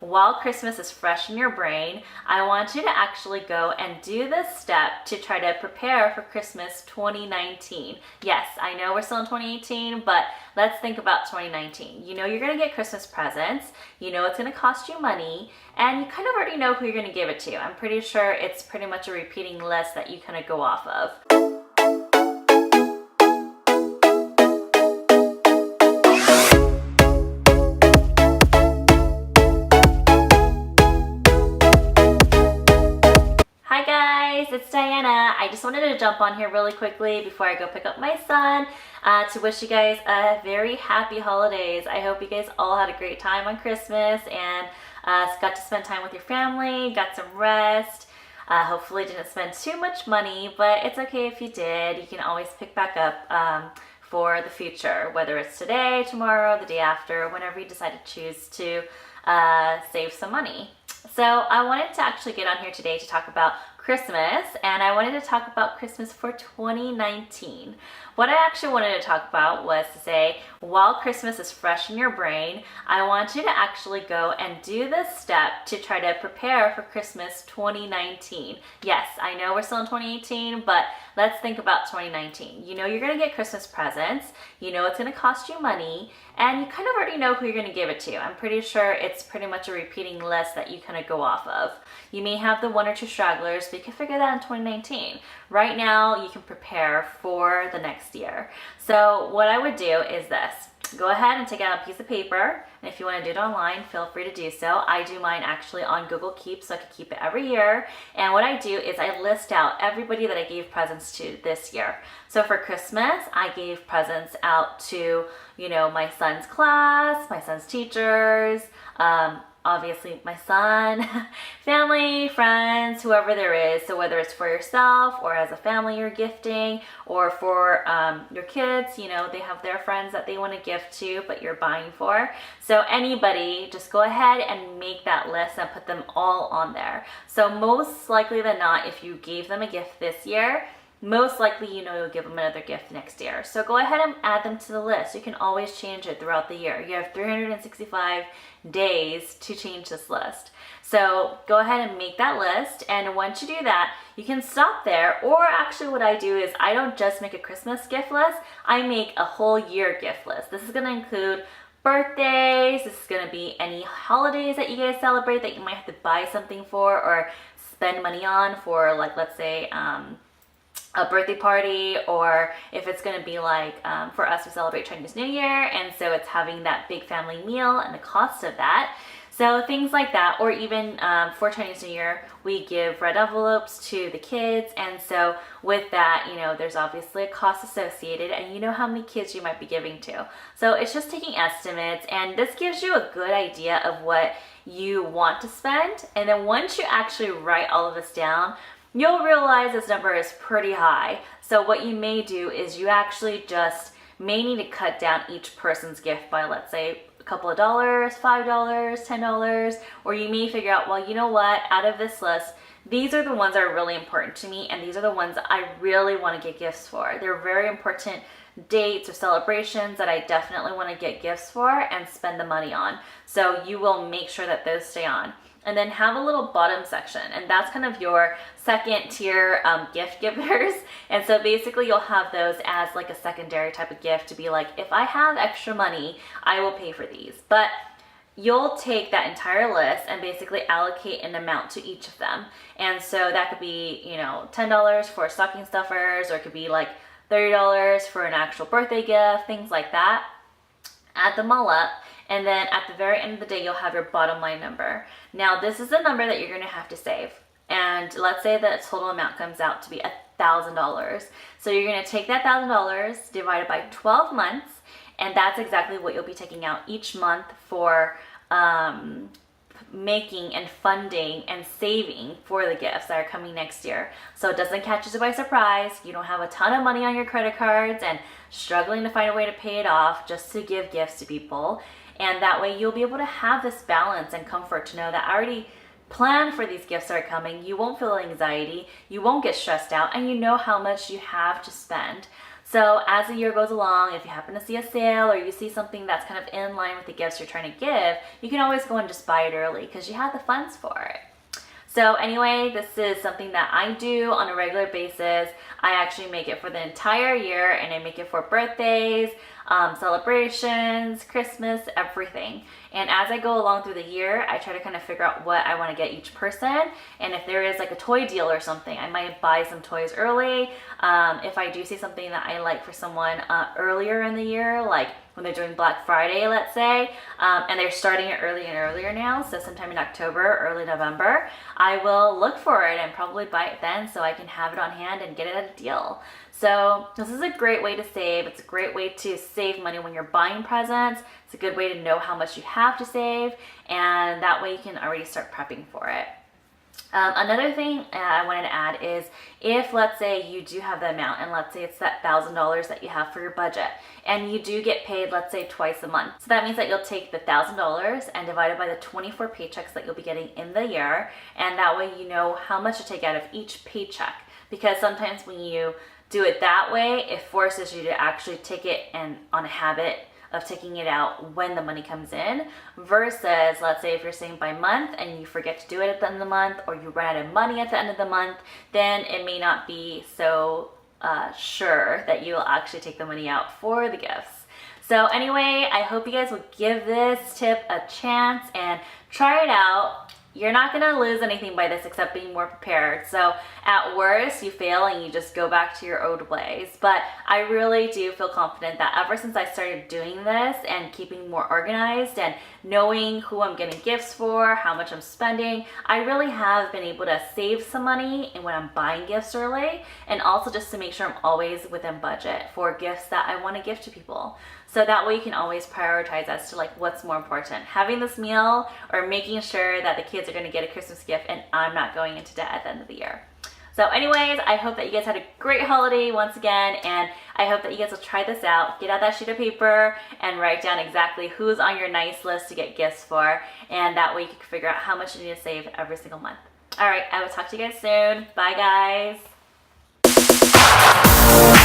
While Christmas is fresh in your brain, I want you to actually go and do this step to try to prepare for Christmas 2019. Yes, I know we're still in 2018, but let's think about 2019. You know you're going to get Christmas presents, you know it's going to cost you money, and you kind of already know who you're going to give it to. I'm pretty sure it's pretty much a repeating list that you kind of go off of. Hi guys, it's Diana. I just wanted to jump on here really quickly before I go pick up my son to wish you guys a very happy holidays. I hope you guys all had a great time on Christmas and got to spend time with your family, got some rest. Hopefully didn't spend too much money, but it's okay if you did. You can always pick back up for the future, whether it's today, tomorrow, the day after, whenever you decide to choose to save some money. So I wanted to actually get on here today to talk about Christmas, and I wanted to talk about Christmas for 2019. What I actually wanted to talk about was to say, while Christmas is fresh in your brain, I want you to actually go and do this step to try to prepare for Christmas 2019. Yes, I know we're still in 2018, but let's think about 2019. You know you're going to get Christmas presents, you know it's going to cost you money, and you kind of already know who you're going to give it to. I'm pretty sure it's pretty much a repeating list that you kind of go off of. You may have the one or two stragglers, but you can figure that in 2019. Right now, you can prepare for the next year. So what I would do is this. Go ahead and take out a piece of paper, and if you want to do it online, feel free to do so. I do mine actually on Google Keep, so I can keep it every year. And what I do is I list out everybody that I gave presents to this year. So for Christmas, I gave presents out to, you know, my son's class, my son's teachers, obviously my son, family, friends, whoever there is. So whether it's for yourself or as a family you're gifting, or for your kids, you know, they have their friends that they want to gift to, but you're buying for. So anybody, just go ahead and make that list and put them all on there. So most likely than not, if you gave them a gift this year, most likely you know you'll give them another gift next year. So go ahead and add them to the list. You can always change it throughout the year. You have 365 days to change this list. So go ahead and make that list, and once you do that, you can stop there. Or actually what I do is I don't just make a Christmas gift list, I make a whole year gift list. This is going to include birthdays, this is going to be any holidays that you guys celebrate that you might have to buy something for or spend money on for, like let's say a birthday party, or if it's going to be like for us, we celebrate Chinese New Year, and so it's having that big family meal and the cost of that. So things like that, or even for Chinese New Year, we give red envelopes to the kids, and so with that, you know, there's obviously a cost associated, and you know how many kids you might be giving to. So it's just taking estimates, and this gives you a good idea of what you want to spend, and then once you actually write all of this down, you'll realize this number is pretty high. So what you may do is you actually just may need to cut down each person's gift by, let's say, a couple of dollars, $5, $10, or you may figure out, well, you know what, out of this list, these are the ones that are really important to me, and these are the ones that I really want to get gifts for. They're very important dates or celebrations that I definitely want to get gifts for and spend the money on. So you will make sure that those stay on. And then have a little bottom section, and that's kind of your second tier gift givers. And so basically you'll have those as like a secondary type of gift to be like, if I have extra money, I will pay for these. But you'll take that entire list and basically allocate an amount to each of them. And so that could be, you know, $10 for stocking stuffers, or it could be like $30 for an actual birthday gift, things like that. Add them all up. And then at the very end of the day, you'll have your bottom line number. Now, this is the number that you're going to have to save. And let's say that total amount comes out to be $1,000. So you're going to take that $1,000 divided by 12 months, and that's exactly what you'll be taking out each month for making and funding and saving for the gifts that are coming next year. So it doesn't catch you by surprise. You don't have a ton of money on your credit cards and struggling to find a way to pay it off just to give gifts to people. And that way you'll be able to have this balance and comfort to know that I already planned for these gifts that are coming. You won't feel anxiety, you won't get stressed out, and you know how much you have to spend. So as the year goes along, if you happen to see a sale or you see something that's kind of in line with the gifts you're trying to give, you can always go and just buy it early because you have the funds for it. So anyway, this is something that I do on a regular basis. I actually make it for the entire year, and I make it for birthdays, celebrations, Christmas, everything. And as I go along through the year, I try to kind of figure out what I want to get each person. And if there is like a toy deal or something, I might buy some toys early. If I do see something that I like for someone earlier in the year, like when they're doing Black Friday, let's say, and they're starting it early and earlier now, so sometime in October, early November, I will look for it and probably buy it then so I can have it on hand and get it at a deal. So this is a great way to save. It's a great way to save money when you're buying presents. It's a good way to know how much you have to save, and that way you can already start prepping for it. Another thing I wanted to add is if, let's say, you do have the amount, and let's say it's that $1,000 that you have for your budget, and you do get paid, let's say, twice a month. So that means that you'll take the $1,000 and divide it by the 24 paychecks that you'll be getting in the year, and that way you know how much to take out of each paycheck. Because sometimes when you do it that way, it forces you to actually take it and on a habit of taking it out when the money comes in, versus, let's say, if you're saving by month and you forget to do it at the end of the month, or you run out of money at the end of the month, then it may not be so sure that you will actually take the money out for the gifts. So anyway, I hope you guys will give this tip a chance and try it out. You're not gonna lose anything by this except being more prepared. So at worst, you fail and you just go back to your old ways. But I really do feel confident that ever since I started doing this and keeping more organized and knowing who I'm getting gifts for, how much I'm spending, I really have been able to save some money and when I'm buying gifts early, and also just to make sure I'm always within budget for gifts that I want to give to people. So that way you can always prioritize as to like what's more important, having this meal or making sure that the kids are going to get a Christmas gift and I'm not going into debt at the end of the year. So anyways, I hope that you guys had a great holiday once again, and I hope that you guys will try this out. Get out that sheet of paper and write down exactly who's on your nice list to get gifts for, and that way you can figure out how much you need to save every single month. All right, I will talk to you guys soon. Bye guys.